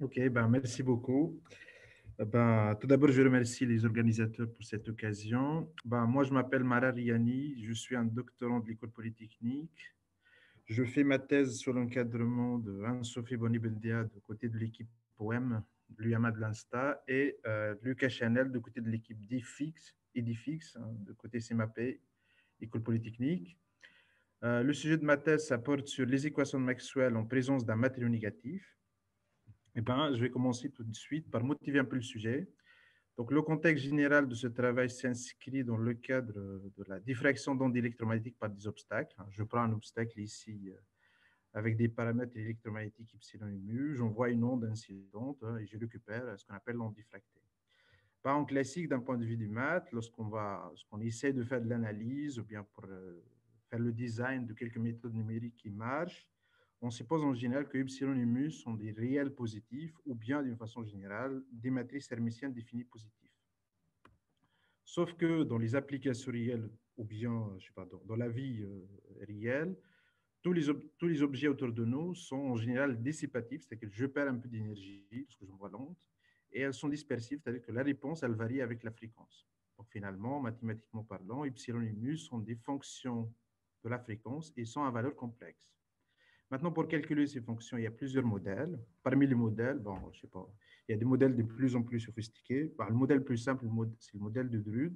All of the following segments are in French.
Ok, ben, merci beaucoup. Ben, tout d'abord, je remercie les organisateurs pour cette occasion. Ben, moi, je m'appelle Mara Riani, je suis un doctorant de l'École polytechnique. Je fais ma thèse sous l'encadrement de Anne-Sophie Boni-Bendia de côté de l'équipe OM, de l'UMA de l'Insta, et Lucas Chanel de côté de l'équipe Edifix, hein, de côté CMAP, École polytechnique. Le sujet de ma thèse, ça porte sur les équations de Maxwell en présence d'un matériau négatif. Eh ben, je vais commencer tout de suite par motiver un peu le sujet. Donc, le contexte général de ce travail s'inscrit dans le cadre de la diffraction d'ondes électromagnétiques par des obstacles. Je prends un obstacle ici avec des paramètres électromagnétiques epsilon et mu. J'envoie une onde incidente et je récupère ce qu'on appelle l'onde diffractée. Pas en classique d'un point de vue du maths, lorsqu'on essaie de faire de l'analyse ou bien pour faire le design de quelques méthodes numériques qui marchent, on suppose en général que epsilon et mu sont des réels positifs ou bien, d'une façon générale, des matrices hermitiennes définies positives. Sauf que dans les applications réelles ou bien, je sais pas, dans la vie réelle, tous les objets autour de nous sont en général dissipatifs, c'est-à-dire que je perds un peu d'énergie parce que je me vois lente, et elles sont dispersives, c'est-à-dire que la réponse, elle varie avec la fréquence. Donc finalement, mathématiquement parlant, epsilon et mu sont des fonctions de la fréquence et sont à valeur complexe. Maintenant, pour calculer ces fonctions, il y a plusieurs modèles. Parmi les modèles, bon, je sais pas, il y a des modèles de plus en plus sophistiqués. Bon, le modèle plus simple, c'est le modèle de Drude,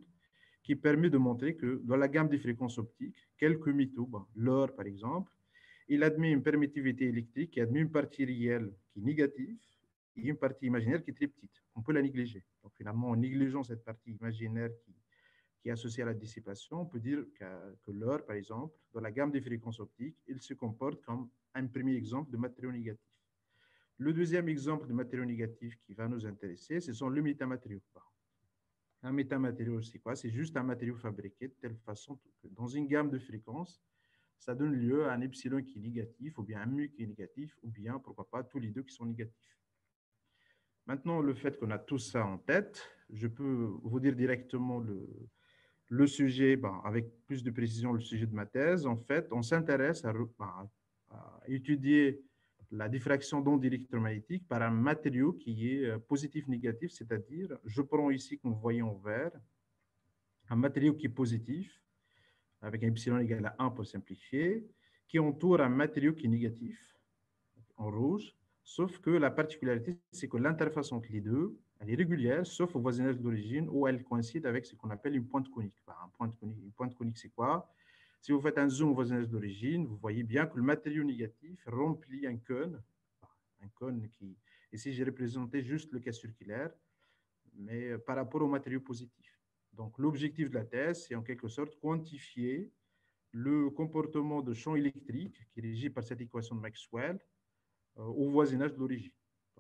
qui permet de montrer que dans la gamme des fréquences optiques, quelques métaux, bon, l'or par exemple, il admet une permittivité électrique qui admet une partie réelle qui est négative et une partie imaginaire qui est très petite. On peut la négliger. Donc finalement, en négligeant cette partie imaginaire qui est associée à la dissipation, on peut dire que l'or, par exemple, dans la gamme des fréquences optiques, il se comporte comme un premier exemple de matériau négatif. Le deuxième exemple de matériau négatif qui va nous intéresser, ce sont les métamatériaux. Un métamatériau, c'est quoi? C'est juste un matériau fabriqué de telle façon que dans une gamme de fréquences, ça donne lieu à un epsilon qui est négatif, ou bien un mu qui est négatif, ou bien, pourquoi pas, tous les deux qui sont négatifs. Maintenant, le fait qu'on a tout ça en tête, je peux vous dire directement le sujet, ben, avec plus de précision, le sujet de ma thèse. En fait, on s'intéresse à étudier la diffraction d'ondes électromagnétiques par un matériau qui est positif-négatif, c'est-à-dire, je prends ici, comme vous voyez en vert, un matériau qui est positif, avec un epsilon égal à 1 pour simplifier, qui entoure un matériau qui est négatif, en rouge, sauf que la particularité, c'est que l'interface entre les deux, elle est régulière, sauf au voisinage d'origine, où elle coïncide avec ce qu'on appelle une pointe conique. Une pointe conique, c'est quoi? Si vous faites un zoom au voisinage d'origine, vous voyez bien que le matériau négatif remplit un cône qui, ici j'ai représenté juste le cas circulaire, mais par rapport au matériau positif. Donc l'objectif de la thèse, c'est en quelque sorte quantifier le comportement de champ électrique qui est régi par cette équation de Maxwell au voisinage de l'origine.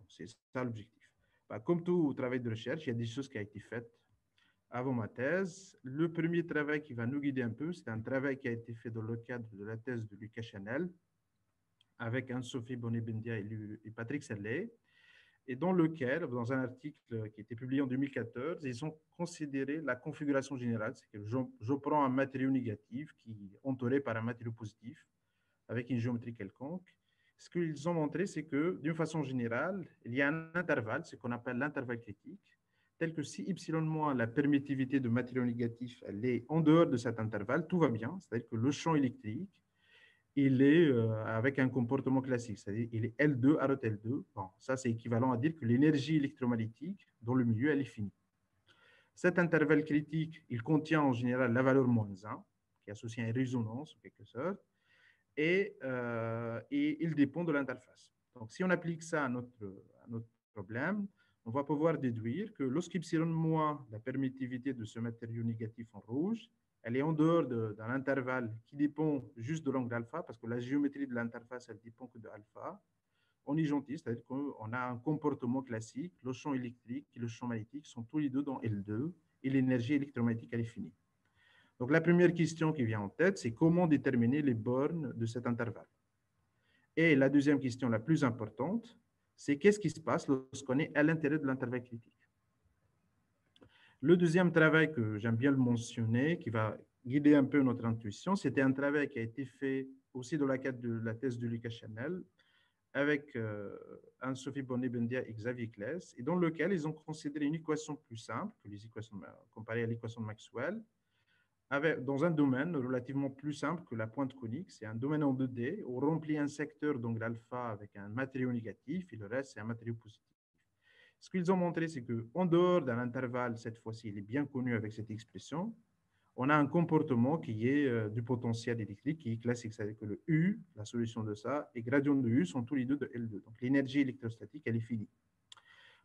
C'est ça l'objectif. Bah, comme tout travail de recherche, il y a des choses qui ont été faites avant ma thèse. Le premier travail qui va nous guider un peu, c'est un travail qui a été fait dans le cadre de la thèse de Lucas Chanel avec Anne-Sophie Boni-Bendia et Patrick Serlet, et dans lequel, dans un article qui a été publié en 2014, ils ont considéré la configuration générale, c'est que je prends un matériau négatif qui est entouré par un matériau positif avec une géométrie quelconque. Ce qu'ils ont montré, c'est que d'une façon générale, il y a un intervalle, ce qu'on appelle l'intervalle critique, tel que si epsilon moins la permittivité de matériau négatif, elle est en dehors de cet intervalle, tout va bien, c'est-à-dire que le champ électrique, il est avec un comportement classique, c'est-à-dire il est L2 à L2. Bon, ça, c'est équivalent à dire que l'énergie électromagnétique dans le milieu, elle est finie. Cet intervalle critique, il contient en général la valeur -1, qui est associée à une résonance en quelque sorte, et il dépend de l'interface. Donc, si on applique ça à notre problème, on va pouvoir déduire que lorsqu'epsilon moins la permittivité de ce matériau négatif en rouge, elle est en dehors d'un intervalle qui dépend juste de l'angle alpha, parce que la géométrie de l'interface, elle dépend que de alpha. On est gentil, c'est-à-dire qu'on a un comportement classique, le champ électrique et le champ magnétique sont tous les deux dans L2, et l'énergie électromagnétique, elle est finie. Donc, la première question qui vient en tête, c'est comment déterminer les bornes de cet intervalle. Et la deuxième question, la plus importante, c'est qu'est-ce qui se passe lorsqu'on est à l'intérieur de l'intervalle critique. Le deuxième travail que j'aime bien le mentionner, qui va guider un peu notre intuition, c'était un travail qui a été fait aussi dans le cadre de la thèse de Lucas Chanel, avec Anne-Sophie Bonnet-Bendia et Xavier Claes, et dans lequel ils ont considéré une équation plus simple que les équations comparée à l'équation de Maxwell, dans un domaine relativement plus simple que la pointe conique. C'est un domaine en 2D. On remplit un secteur, donc l'alpha, avec un matériau négatif et le reste, c'est un matériau positif. Ce qu'ils ont montré, c'est qu'en dehors d'un intervalle, cette fois-ci, il est bien connu avec cette expression, on a un comportement qui est du potentiel électrique, qui est classique, c'est-à-dire que le U, la solution de ça, et gradient de U sont tous les deux de L2. Donc l'énergie électrostatique, elle est finie.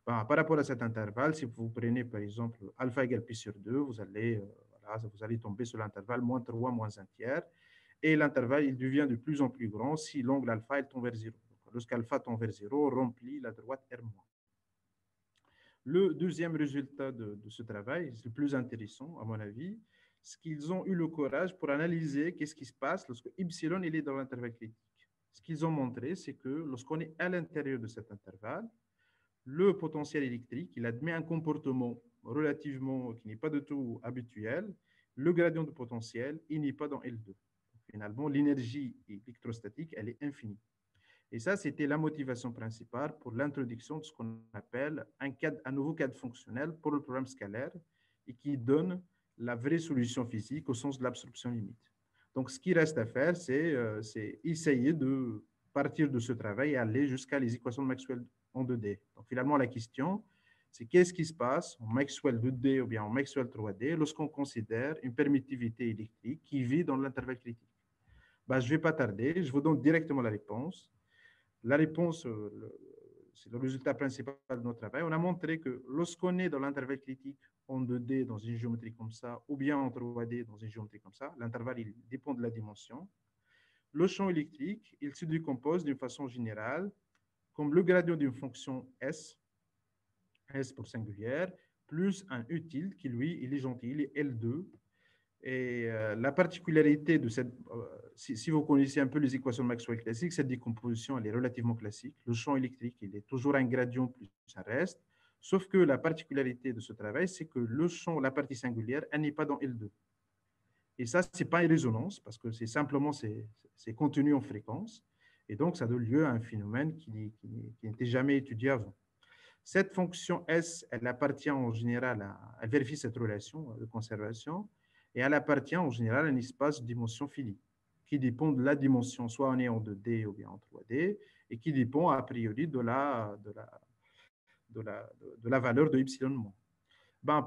Par rapport à cet intervalle, si vous prenez par exemple alpha égale pi sur 2, vous allez tomber sur l'intervalle moins 3 moins 1 tiers. Et l'intervalle, il devient de plus en plus grand si l'angle alpha il tend vers 0. Lorsqu'alpha tend vers 0, on remplit la droite R-. Le deuxième résultat de ce travail, c'est le plus intéressant à mon avis, c'est qu'ils ont eu le courage pour analyser qu'est-ce qui se passe lorsque epsilon il est dans l'intervalle critique. Ce qu'ils ont montré, c'est que lorsqu'on est à l'intérieur de cet intervalle, le potentiel électrique, il admet un comportement relativement qui n'est pas du tout habituel. Le gradient de potentiel, il n'est pas dans L2. Finalement, l'énergie électrostatique, elle est infinie. Et ça, c'était la motivation principale pour l'introduction de ce qu'on appelle un nouveau cadre fonctionnel pour le problème scalaire et qui donne la vraie solution physique au sens de l'absorption limite. Donc, ce qui reste à faire, c'est essayer de partir de ce travail et aller jusqu'à les équations de Maxwell en 2D. Donc, finalement, la question, c'est qu'est-ce qui se passe en Maxwell 2D ou bien en Maxwell 3D lorsqu'on considère une permittivité électrique qui vit dans l'intervalle critique. Je ne vais pas tarder, je vous donne directement la réponse. La réponse, c'est le résultat principal de notre travail. On a montré que lorsqu'on est dans l'intervalle critique en 2D dans une géométrie comme ça, ou bien en 3D dans une géométrie comme ça, l'intervalle il dépend de la dimension. Le champ électrique, il se décompose d'une façon générale comme le gradient d'une fonction S, S pour singulière, plus un U tilde qui, lui, il est gentil, il est L2. Et la particularité de cette, si vous connaissez un peu les équations de Maxwell classiques, cette décomposition, elle est relativement classique. Le champ électrique, il est toujours un gradient plus un reste. Sauf que la particularité de ce travail, c'est que le champ, la partie singulière, elle n'est pas dans L2. Et ça, ce n'est pas une résonance, parce que c'est simplement, c'est contenu en fréquence. Et donc, ça donne lieu à un phénomène qui n'était jamais étudié avant. Cette fonction S, elle appartient en général elle vérifie cette relation de conservation, et elle appartient en général à un espace de dimension finie, qui dépend de la dimension, soit on est en 2D ou bien en 3D, et qui dépend a priori de la valeur de epsilon.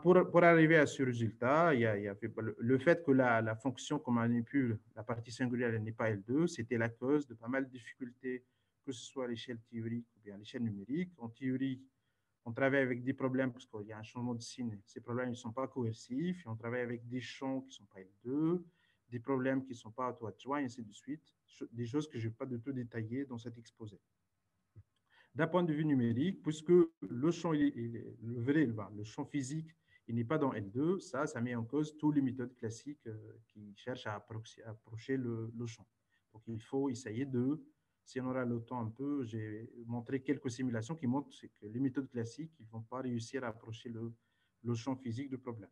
Pour arriver à ce résultat, il y a le fait que la fonction qu'on manipule, la partie singulière, n'est pas L2, c'était la cause de pas mal de difficultés, que ce soit à l'échelle théorique ou bien à l'échelle numérique. En théorie, on travaille avec des problèmes parce qu'il y a un changement de signe. Ces problèmes ne sont pas coercifs. Et on travaille avec des champs qui ne sont pas L2, des problèmes qui ne sont pas auto-adjoints, et ainsi de suite. Des choses que je ne vais pas du tout détailler dans cet exposé. D'un point de vue numérique, puisque le champ, le vrai, le champ physique, il n'est pas dans L2, ça met en cause toutes les méthodes classiques qui cherchent à approcher le champ. Donc, il faut essayer si on aura le temps un peu, j'ai montré quelques simulations qui montrent que les méthodes classiques ne vont pas réussir à approcher le champ physique du problème.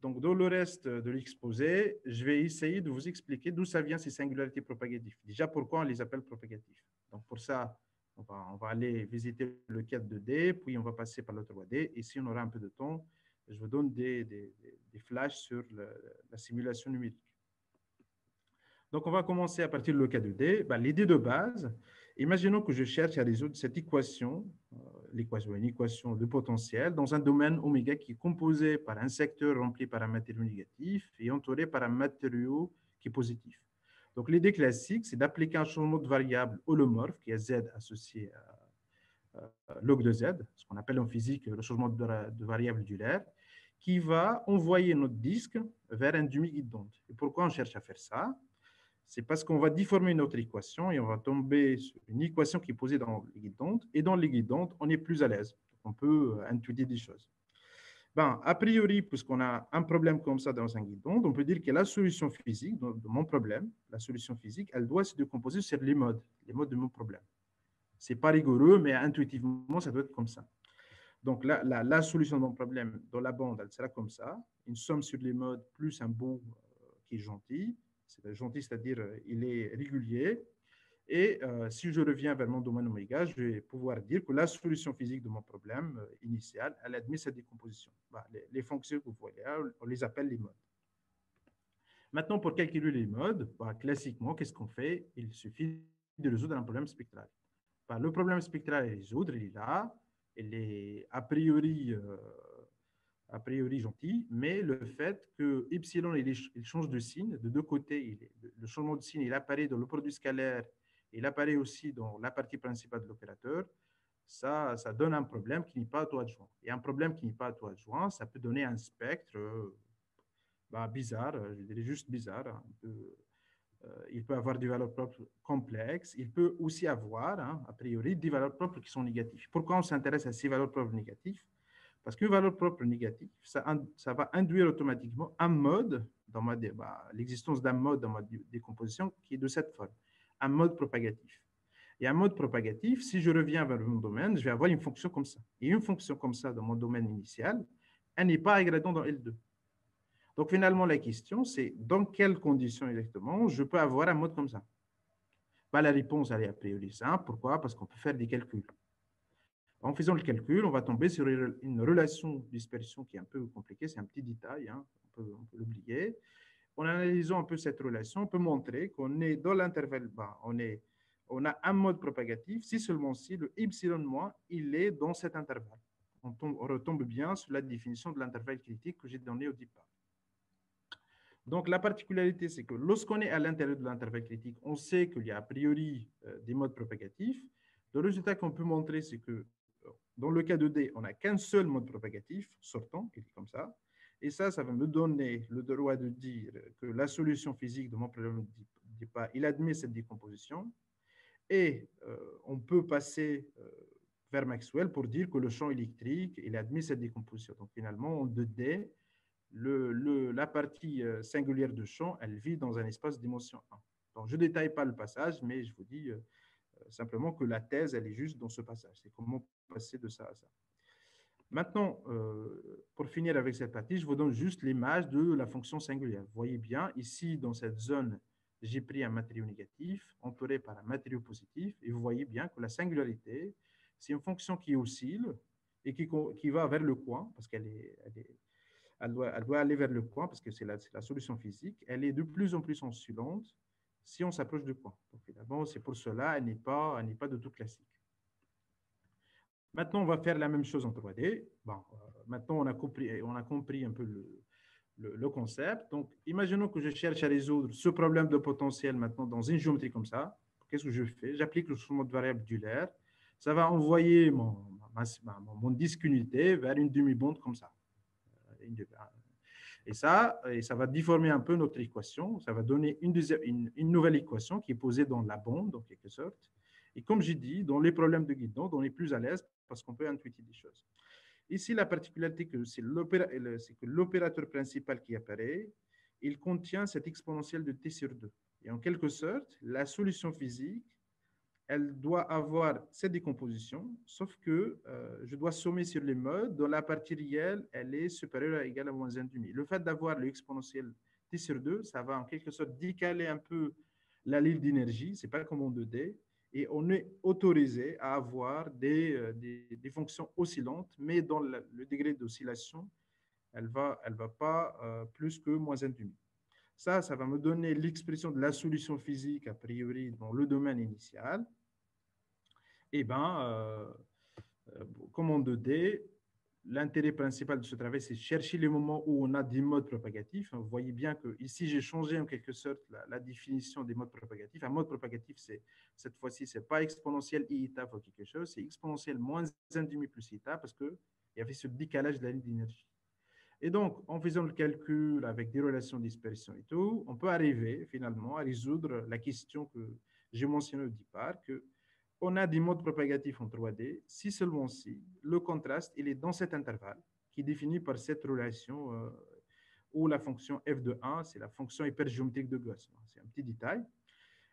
Donc, dans le reste de l'exposé, je vais essayer de vous expliquer d'où ça vient ces singularités propagatives. Déjà, pourquoi on les appelle propagatifs. Donc, pour ça, on va aller visiter le cadre 2D, puis on va passer par le 3D. Et si on aura un peu de temps, je vous donne des flashs sur la simulation numérique. Donc, on va commencer à partir du cas 2D. L'idée de base, imaginons que je cherche à résoudre cette équation, une équation de potentiel dans un domaine oméga qui est composé par un secteur rempli par un matériau négatif et entouré par un matériau qui est positif. Donc, l'idée classique, c'est d'appliquer un changement de variable holomorphe, qui est Z associé à log de Z, ce qu'on appelle en physique le changement de variable d'Euler, qui va envoyer notre disque vers un demi-guide d'onde. Et pourquoi on cherche à faire ça? C'est parce qu'on va déformer notre équation et on va tomber sur une équation qui est posée dans les guides d'onde. Et dans les guides d'onde, on est plus à l'aise. On peut intuiter des choses. A priori, puisqu'on a un problème comme ça dans un guide d'onde, on peut dire que la solution physique de mon problème, la solution physique, elle doit se décomposer sur les modes de mon problème. Ce n'est pas rigoureux, mais intuitivement, ça doit être comme ça. Donc, la solution de mon problème dans la bande, elle sera comme ça. Une somme sur les modes plus un bout qui est gentil. C'est gentil, c'est-à-dire il est régulier. Et si je reviens vers mon domaine oméga, je vais pouvoir dire que la solution physique de mon problème initial, elle admet cette décomposition. Bah, les fonctions que vous voyez là, on les appelle les modes. Maintenant, pour calculer les modes, bah, classiquement, qu'est-ce qu'on fait? Il suffit de résoudre un problème spectral. Bah, le problème spectral à résoudre, il est là. Il est a priori gentil, mais le fait que epsilon il change de signe de deux côtés, le changement de signe il apparaît dans le produit scalaire, il apparaît aussi dans la partie principale de l'opérateur, ça donne un problème qui n'est pas à taux adjoint. Et un problème qui n'est pas à taux adjoint, ça peut donner un spectre bah, bizarre, je dirais juste bizarre. Il peut avoir des valeurs propres complexes. Il peut aussi avoir, hein, a priori, des valeurs propres qui sont négatives. Pourquoi on s'intéresse à ces valeurs propres négatives? Parce qu'une valeur propre négative, ça va induire automatiquement un mode, l'existence d'un mode dans ma décomposition qui est de cette forme, un mode propagatif. Et un mode propagatif, si je reviens vers mon domaine, je vais avoir une fonction comme ça. Et une fonction comme ça dans mon domaine initial, elle n'est pas agrégante dans L2. Donc finalement, la question, c'est dans quelles conditions exactement je peux avoir un mode comme ça? Bah, la réponse, elle est a priori simple. Pourquoi? Parce qu'on peut faire des calculs. En faisant le calcul, on va tomber sur une relation de dispersion qui est un peu compliquée, c'est un petit détail, hein, on peut l'oublier. En analysant un peu cette relation, on peut montrer qu'on est dans l'intervalle bas, on a un mode propagatif, si seulement si le epsilon-, il est dans cet intervalle. On retombe bien sur la définition de l'intervalle critique que j'ai donnée au départ. Donc, la particularité, c'est que lorsqu'on est à l'intérieur de l'intervalle critique, on sait qu'il y a a priori des modes propagatifs. Le résultat qu'on peut montrer, c'est que dans le cas de D, on n'a qu'un seul mode propagatif sortant, qui est comme ça. Et ça va me donner le droit de dire que la solution physique de mon problème de pas, il admet cette décomposition. Et on peut passer vers Maxwell pour dire que le champ électrique, il admet cette décomposition. Donc finalement, en 2D, la partie singulière de champ, elle vit dans un espace dimension 1. Donc, je ne détaille pas le passage, mais je vous dis simplement que la thèse, elle est juste dans ce passage. C'est comment passer de ça à ça. Maintenant, pour finir avec cette partie, je vous donne juste l'image de la fonction singulière. Vous voyez bien, ici, dans cette zone, j'ai pris un matériau négatif entouré par un matériau positif, et vous voyez bien que la singularité, c'est une fonction qui oscille et qui va vers le coin, parce elle doit aller vers le coin, parce que c'est la solution physique. Elle est de plus en plus oscillante si on s'approche du coin. Donc, finalement, c'est pour cela, elle n'est pas de tout classique. Maintenant, on va faire la même chose en 3D. Bon, maintenant, on a compris un peu le concept. Donc, imaginons que je cherche à résoudre ce problème de potentiel maintenant dans une géométrie comme ça. Qu'est-ce que je fais? J'applique le changement de variable d'Euler. Ça va envoyer mon disque unité vers une demi-bande comme ça. Et ça va déformer un peu notre équation. Ça va donner une nouvelle équation qui est posée dans la bande, en quelque sorte. Et comme j'ai dit, dans les problèmes de guidon, on est plus à l'aise parce qu'on peut intuiter des choses. Ici, la particularité, c'est que l'opérateur principal qui apparaît, il contient cette exponentielle de t sur 2. Et en quelque sorte, la solution physique, elle doit avoir cette décomposition, sauf que je dois sommer sur les modes dont la partie réelle, elle est supérieure ou égale à moins 1,5. Le fait d'avoir l'exponentiel t sur 2, ça va en quelque sorte décaler un peu la ligne d'énergie, c'est pas comme en 2D, et on est autorisé à avoir des fonctions oscillantes, mais dont le degré d'oscillation, elle va pas plus que moins 1,5. Ça va me donner l'expression de la solution physique, a priori, dans le domaine initial. Eh bien, comme en 2D, l'intérêt principal de ce travail, c'est chercher les moments où on a des modes propagatifs. Vous voyez bien que ici, j'ai changé en quelque sorte la définition des modes propagatifs. Un mode propagatif, cette fois-ci, ce n'est pas exponentiel ieta ou quelque chose, c'est exponentiel moins 1,5 plus ieta parce qu'il y avait ce décalage de la ligne d'énergie. Et donc, en faisant le calcul avec des relations de dispersion et tout, on peut arriver finalement à résoudre la question que j'ai mentionnée au départ, que on a des modes propagatifs en 3D, si seulement si le contraste il est dans cet intervalle qui est défini par cette relation où la fonction f de 1, c'est la fonction hypergéométrique de Gauss. C'est un petit détail.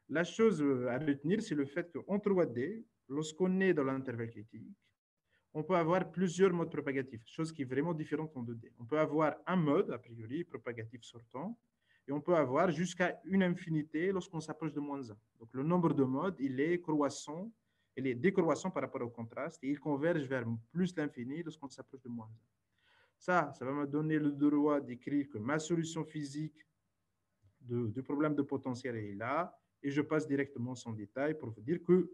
La chose à retenir, c'est le fait qu'en 3D, lorsqu'on est dans l'intervalle critique, on peut avoir plusieurs modes propagatifs, chose qui est vraiment différente en 2D. On peut avoir un mode, a priori, propagatif sortant, Et on peut avoir jusqu'à une infinité lorsqu'on s'approche de moins 1. Donc, le nombre de modes, il est croissant, il est décroissant par rapport au contraste et il converge vers plus l'infini lorsqu'on s'approche de moins 1. Ça va me donner le droit d'écrire que ma solution physique du problème de potentiel est là et je passe directement sans détail pour vous dire que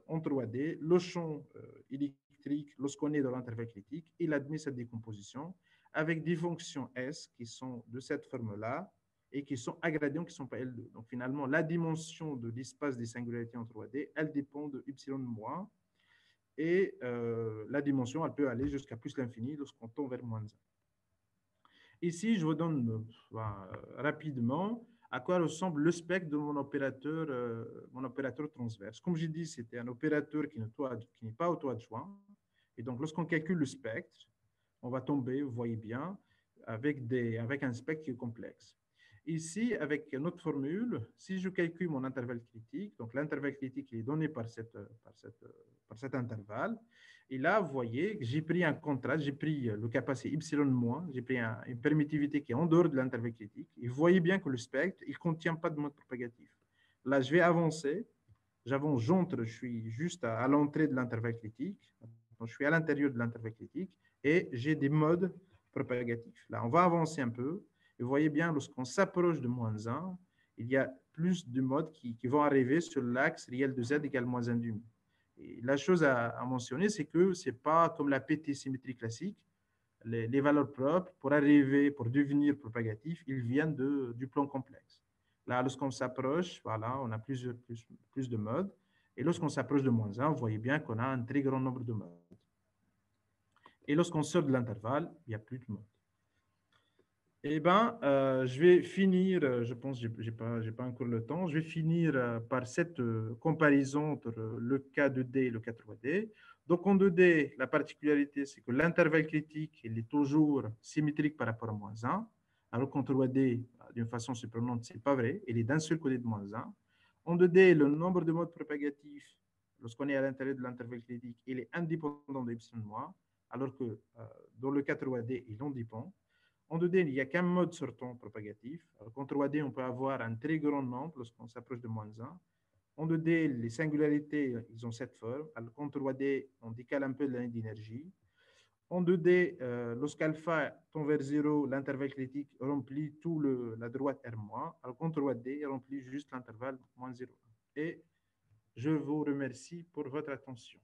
en 3D, le champ électrique, lorsqu'on est dans l'intervalle critique, il admet cette décomposition avec des fonctions S qui sont de cette forme-là et qui sont agradients, qui ne sont pas L2. Donc finalement, la dimension de l'espace des singularités en 3D, elle dépend de y- et la dimension, elle peut aller jusqu'à plus l'infini lorsqu'on tend vers moins 1. Ici, je vous donne rapidement à quoi ressemble le spectre de mon opérateur transverse. Comme j'ai dit, c'était un opérateur qui n'est pas auto-adjoint. Et donc, lorsqu'on calcule le spectre, on va tomber, vous voyez bien, avec un spectre qui est complexe. Ici, avec notre formule, si je calcule mon intervalle critique, donc l'intervalle critique est donné par cet intervalle, et là, vous voyez que j'ai pris un contraste, j'ai pris le capacité y-, j'ai pris une permittivité qui est en dehors de l'intervalle critique, et vous voyez bien que le spectre, il ne contient pas de mode propagatif. Là, je vais avancer, j'avance, j'entre, je suis juste à l'entrée de l'intervalle critique, donc je suis à l'intérieur de l'intervalle critique, et j'ai des modes propagatifs. Là, on va avancer un peu, et vous voyez bien, lorsqu'on s'approche de moins 1, il y a plus de modes qui vont arriver sur l'axe réel de z égale moins 1 demi. Et la chose à mentionner, c'est que ce n'est pas comme la PT symétrie classique. Les valeurs propres, pour arriver, pour devenir propagatif, ils viennent du plan complexe. Là, lorsqu'on s'approche, voilà, on a plus de modes. Et lorsqu'on s'approche de moins 1, vous voyez bien qu'on a un très grand nombre de modes. Et lorsqu'on sort de l'intervalle, il n'y a plus de modes. Eh bien, je vais finir, je pense que je n'ai pas encore le temps, je vais finir par cette comparaison entre le cas 2D et le cas 3D. Donc, en 2D, la particularité, c'est que l'intervalle critique, il est toujours symétrique par rapport à moins 1, alors qu'en 3D, d'une façon surprenante, ce n'est pas vrai, il est d'un seul côté de moins 1. En 2D, le nombre de modes propagatifs, lorsqu'on est à l'intérieur de l'intervalle critique, il est indépendant de epsilon-, alors que dans le cas 3D, il en dépend. En 2D, il n'y a qu'un mode sortant propagatif. Alors qu'en 3D, on peut avoir un très grand nombre lorsqu'on s'approche de moins 1. En 2D, les singularités, ils ont cette forme. Alors qu'en 3D, on décale un peu la ligne d'énergie. En 2D, lorsqu'alpha tend vers 0, l'intervalle critique remplit tout la droite R-. Alors qu'en 3D, il remplit juste l'intervalle moins 0. Et je vous remercie pour votre attention.